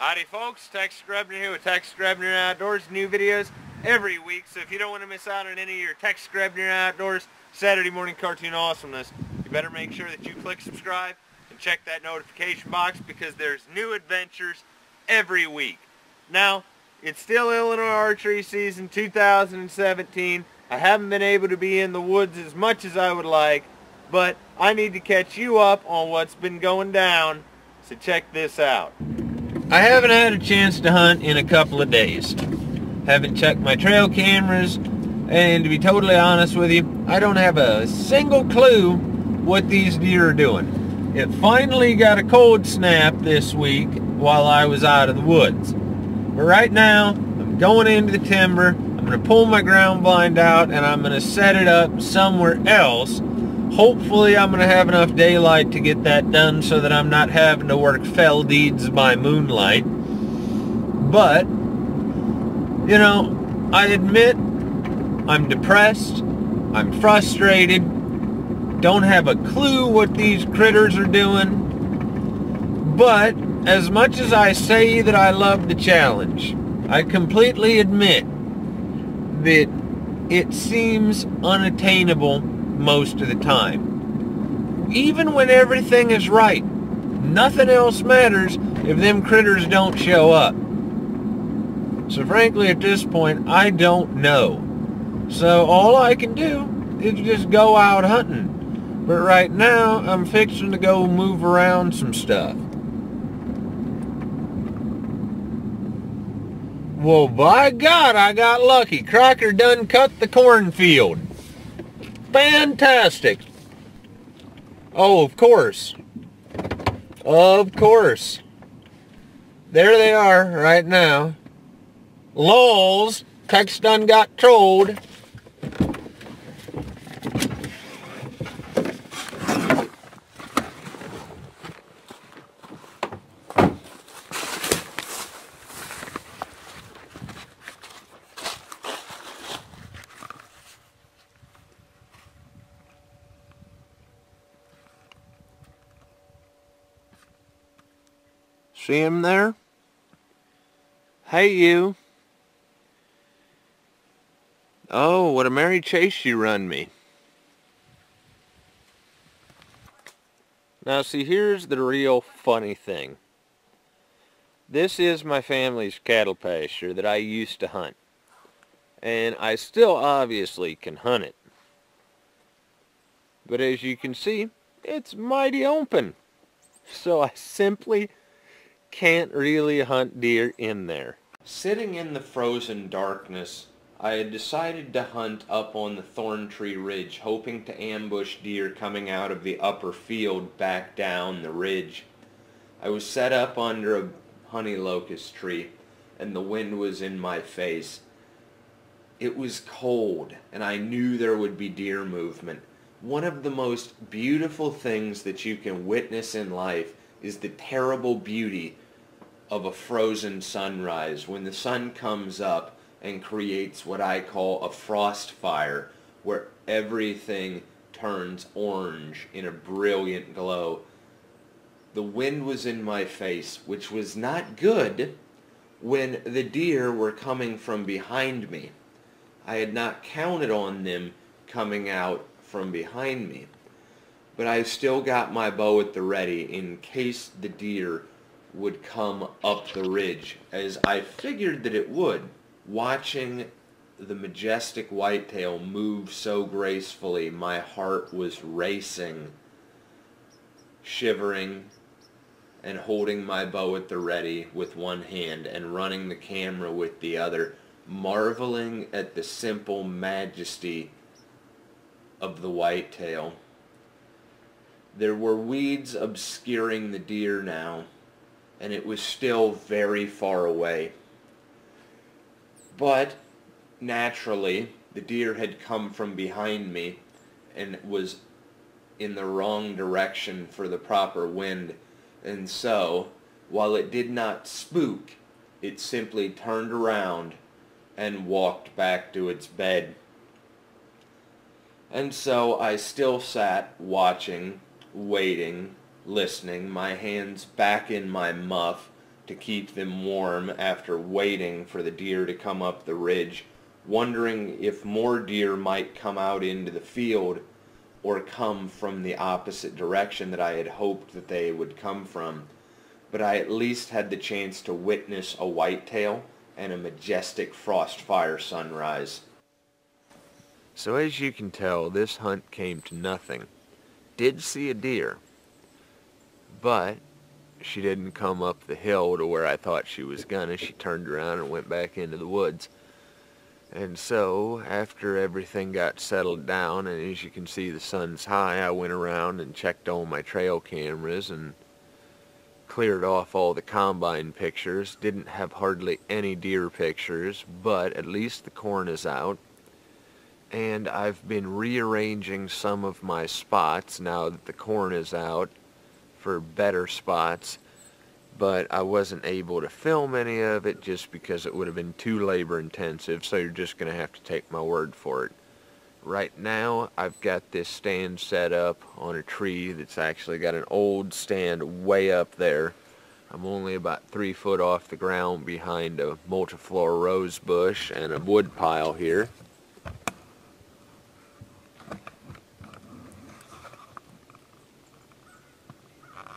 Howdy folks, Tex Grebner here with Tex Grebner Outdoors. New videos every week, so if you don't want to miss out on any of your Tex Grebner Outdoors Saturday morning cartoon awesomeness, you better make sure that you click subscribe and check that notification box because there's new adventures every week. Now, it's still Illinois Archery season 2017. I haven't been able to be in the woods as much as I would like, but I need to catch you up on what's been going down, so check this out. I haven't had a chance to hunt in a couple of days. Haven't checked my trail cameras, and to be totally honest with you, I don't have a single clue what these deer are doing. It finally got a cold snap this week while I was out of the woods. But right now, I'm going into the timber, I'm going to pull my ground blind out, and I'm going to set it up somewhere else. Hopefully I'm going to have enough daylight to get that done so that I'm not having to work fell deeds by moonlight. But, you know, I admit I'm depressed, I'm frustrated, don't have a clue what these critters are doing. But as much as I say that I love the challenge, I completely admit that it seems unattainable most of the time. Even when everything is right, nothing else matters if them critters don't show up. So frankly, at this point, I don't know. So all I can do is just go out hunting. But right now, I'm fixing to go move around some stuff. Well, by God, I got lucky. Crocker done cut the cornfield. Fantastic. Oh, of course. Of course. There they are right now. Lols. Tex done got trolled. See him there? Hey, you. Oh, what a merry chase you run me. Now, see, here's the real funny thing. This is my family's cattle pasture that I used to hunt. And I still obviously can hunt it. But as you can see, it's mighty open. So I simply can't really hunt deer in there. Sitting in the frozen darkness, I had decided to hunt up on the thorn tree ridge, hoping to ambush deer coming out of the upper field back down the ridge. I was set up under a honey locust tree, and the wind was in my face. It was cold, and I knew there would be deer movement. One of the most beautiful things that you can witness in life is the terrible beauty of a frozen sunrise when the sun comes up and creates what I call a frost fire, where everything turns orange in a brilliant glow. The wind was in my face, which was not good when the deer were coming from behind me. I had not counted on them coming out from behind me, but I still got my bow at the ready in case the deer would come up the ridge, as I figured that it would. Watching the majestic whitetail move so gracefully, my heart was racing, shivering, and holding my bow at the ready with one hand and running the camera with the other, marveling at the simple majesty of the whitetail. There were weeds obscuring the deer now, and it was still very far away. But, naturally, the deer had come from behind me and was in the wrong direction for the proper wind, and so, while it did not spook, it simply turned around and walked back to its bed. And so I still sat watching, waiting, listening, my hands back in my muff, to keep them warm after waiting for the deer to come up the ridge, wondering if more deer might come out into the field or come from the opposite direction that I had hoped that they would come from. But I at least had the chance to witness a whitetail and a majestic frost fire sunrise. So as you can tell, this hunt came to nothing. Did see a deer, but she didn't come up the hill to where I thought she was gonna. She turned around and went back into the woods. And so, after everything got settled down, and as you can see the sun's high, I went around and checked all my trail cameras and cleared off all the combine pictures. Didn't have hardly any deer pictures, but at least the corn is out. And I've been rearranging some of my spots now that the corn is out for better spots, but I wasn't able to film any of it just because it would have been too labor intensive, so you're just going to have to take my word for it. Right now I've got this stand set up on a tree that's actually got an old stand way up there. I'm only about 3 foot off the ground behind a multiflora rose bush and a wood pile here.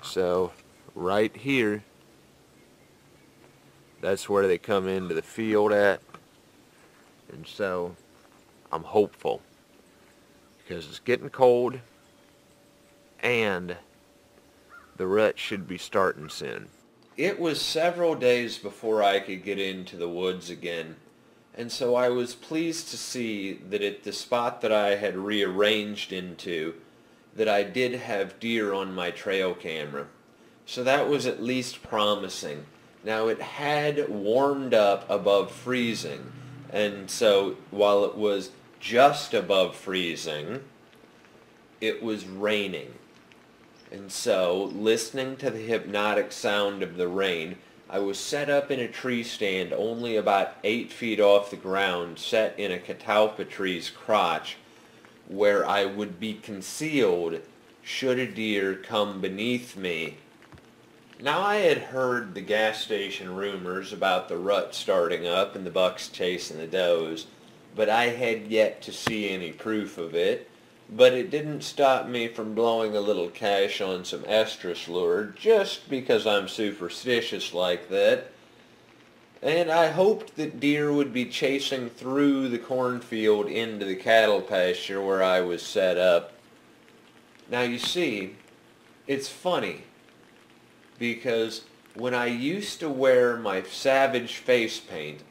So right here, that's where they come into the field at. And so I'm hopeful because it's getting cold and the rut should be starting soon. It was several days before I could get into the woods again, and so I was pleased to see that at the spot that I had rearranged into, that I did have deer on my trail camera. So that was at least promising. Now it had warmed up above freezing, and so while it was just above freezing, it was raining. And so, listening to the hypnotic sound of the rain, I was set up in a tree stand only about 8 feet off the ground, set in a catalpa tree's crotch, where I would be concealed should a deer come beneath me. Now I had heard the gas station rumors about the rut starting up and the bucks chasing the does, but I had yet to see any proof of it. But it didn't stop me from blowing a little cash on some estrus lure just because I'm superstitious like that. And I hoped that deer would be chasing through the cornfield into the cattle pasture where I was set up. Now you see, it's funny because when I used to wear my Savage face paint,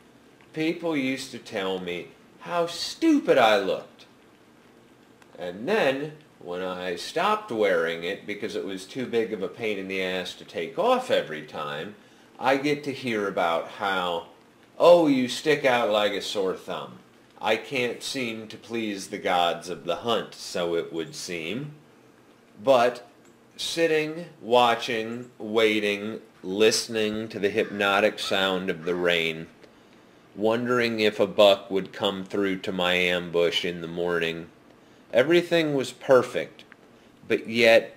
people used to tell me how stupid I looked. And then, when I stopped wearing it because it was too big of a pain in the ass to take off every time, I get to hear about how, oh, you stick out like a sore thumb. I can't seem to please the gods of the hunt, so it would seem. But sitting, watching, waiting, listening to the hypnotic sound of the rain, wondering if a buck would come through to my ambush in the morning, everything was perfect. But yet,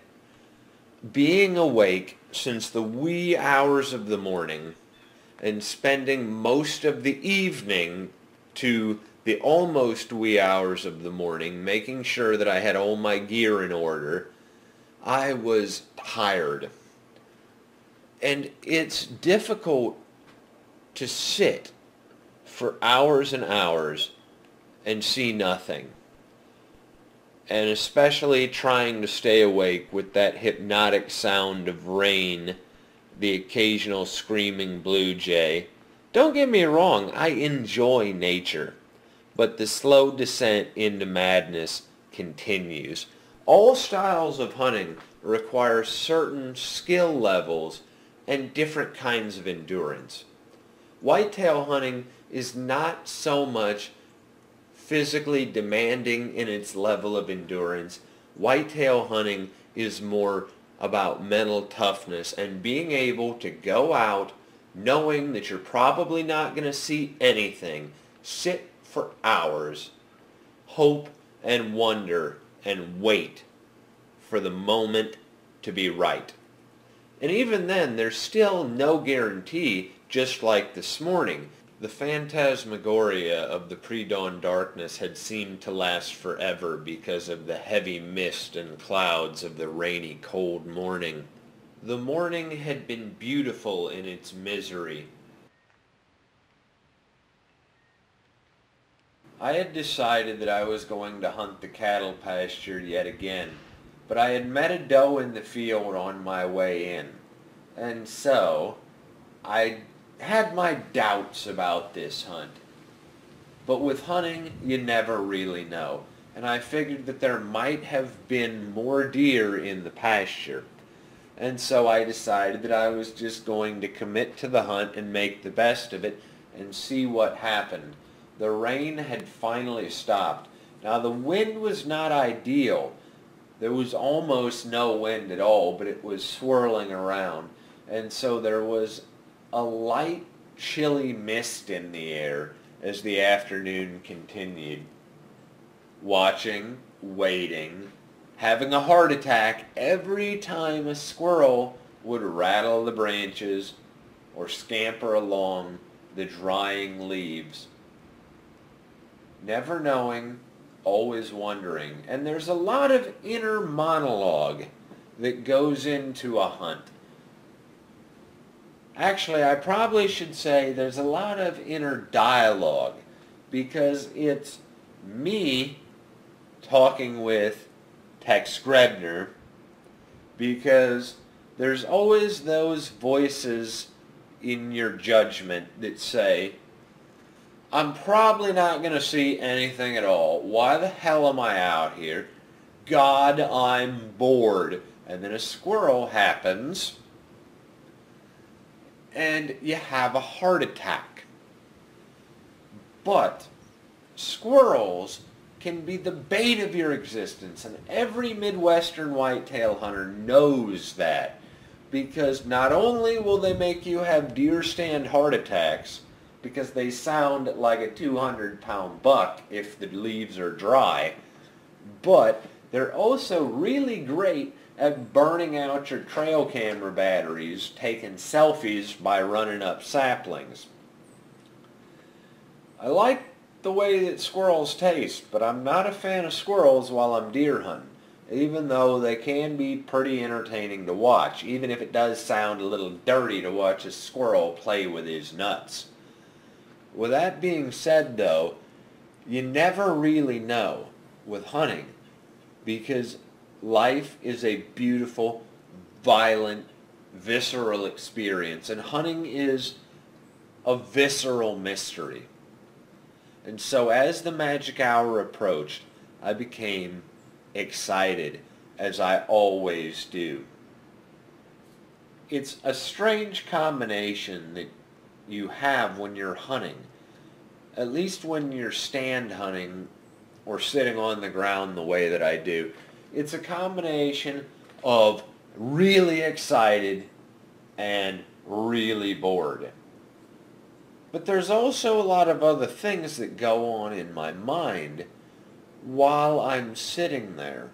being awake since the wee hours of the morning and spending most of the evening to the almost wee hours of the morning making sure that I had all my gear in order, I was tired. And it's difficult to sit for hours and hours and see nothing. And especially trying to stay awake with that hypnotic sound of rain, the occasional screaming blue jay. Don't get me wrong, I enjoy nature, but the slow descent into madness continues. All styles of hunting require certain skill levels and different kinds of endurance. Whitetail hunting is not so much physically demanding in its level of endurance. Whitetail hunting is more about mental toughness and being able to go out knowing that you're probably not going to see anything, sit for hours, hope and wonder and wait for the moment to be right. And even then, there's still no guarantee, just like this morning. The phantasmagoria of the pre-dawn darkness had seemed to last forever because of the heavy mist and clouds of the rainy, cold morning. The morning had been beautiful in its misery. I had decided that I was going to hunt the cattle pasture yet again, but I had met a doe in the field on my way in, and so I had my doubts about this hunt. But with hunting, you never really know, and I figured that there might have been more deer in the pasture. And so I decided that I was just going to commit to the hunt and make the best of it and see what happened. The rain had finally stopped. Now the wind was not ideal. There was almost no wind at all, but it was swirling around. And so there was a light, chilly mist in the air as the afternoon continued. Watching, waiting, having a heart attack every time a squirrel would rattle the branches or scamper along the drying leaves. Never knowing, always wondering. And there's a lot of inner monologue that goes into a hunt. Actually, I probably should say there's a lot of inner dialogue, because it's me talking with Tex Grebner, because there's always those voices in your judgment that say, I'm probably not going to see anything at all. Why the hell am I out here? God, I'm bored. And then a squirrel happens, and you have a heart attack. But squirrels can be the bane of your existence, and every Midwestern whitetail hunter knows that, because not only will they make you have deer stand heart attacks, because they sound like a 200-pound buck if the leaves are dry, but they're also really great at burning out your trail camera batteries, taking selfies by running up saplings. I like the way that squirrels taste, but I'm not a fan of squirrels while I'm deer hunting, even though they can be pretty entertaining to watch, even if it does sound a little dirty to watch a squirrel play with his nuts. With that being said, though, you never really know with hunting, because life is a beautiful, violent, visceral experience, and hunting is a visceral mystery. And so as the magic hour approached, I became excited, as I always do. It's a strange combination that you have when you're hunting, at least when you're stand hunting or sitting on the ground the way that I do. It's a combination of really excited and really bored. But there's also a lot of other things that go on in my mind while I'm sitting there,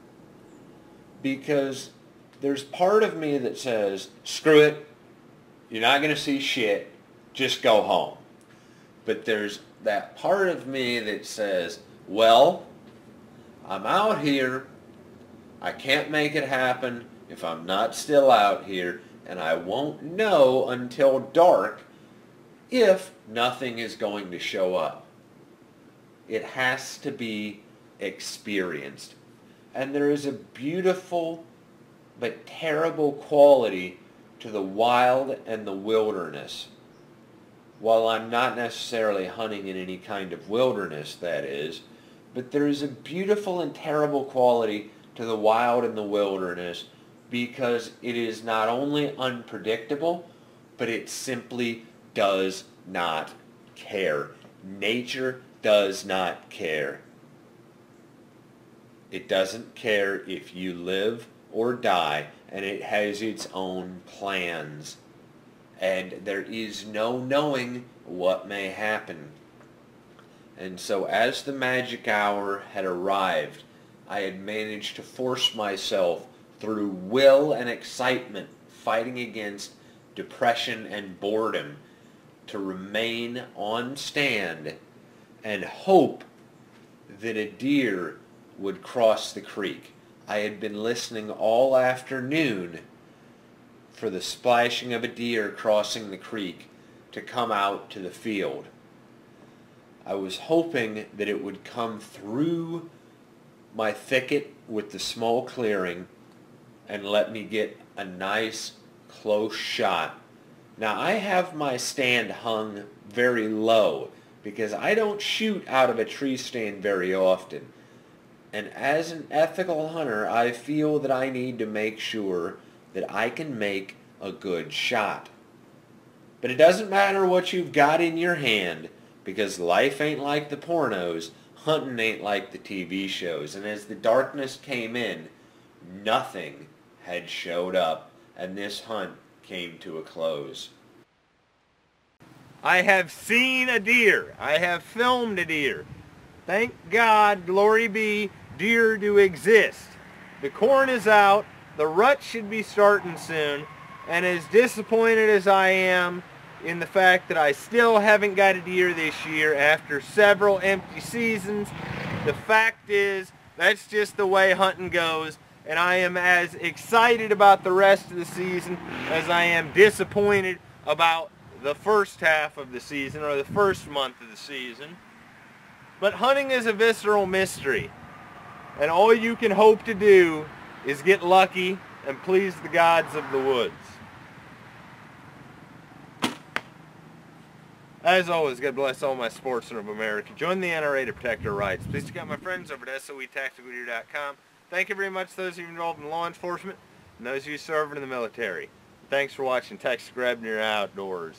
because there's part of me that says, screw it, you're not going to see shit, just go home. But there's that part of me that says, well, I'm out here, I can't make it happen if I'm not still out here, and I won't know until dark if nothing is going to show up. It has to be experienced. And there is a beautiful but terrible quality to the wild and the wilderness. While I'm not necessarily hunting in any kind of wilderness, that is, but there is a beautiful and terrible quality to the wild and the wilderness, because it is not only unpredictable, but it simply does not care. Nature does not care. It doesn't care if you live or die, and it has its own plans. And there is no knowing what may happen. And so as the magic hour had arrived, I had managed to force myself through will and excitement fighting against depression and boredom to remain on stand and hope that a deer would cross the creek. I had been listening all afternoon for the splashing of a deer crossing the creek to come out to the field. I was hoping that it would come through my thicket with the small clearing and let me get a nice close shot. Now I have my stand hung very low because I don't shoot out of a tree stand very often. And as an ethical hunter, I feel that I need to make sure that I can make a good shot. But it doesn't matter what you've got in your hand, because life ain't like the pornos, hunting ain't like the TV shows. And as the darkness came in, nothing had showed up, and this hunt came to a close. I have seen a deer. I have filmed a deer. Thank God, glory be, deer do exist. The corn is out. The rut should be starting soon. And as disappointed as I am in the fact that I still haven't got a deer this year after several empty seasons, the fact is that's just the way hunting goes. And I am as excited about the rest of the season as I am disappointed about the first half of the season or the first month of the season. But hunting is a visceral mystery, and all you can hope to do is get lucky and please the gods of the woods. As always, God bless all my sportsmen of America. Join the NRA to protect our rights. Please check out my friends over at SOETacticalgear.com. Thank you very much to those of you involved in law enforcement and those of you serving in the military. Thanks for watching Tex Grebner Outdoors.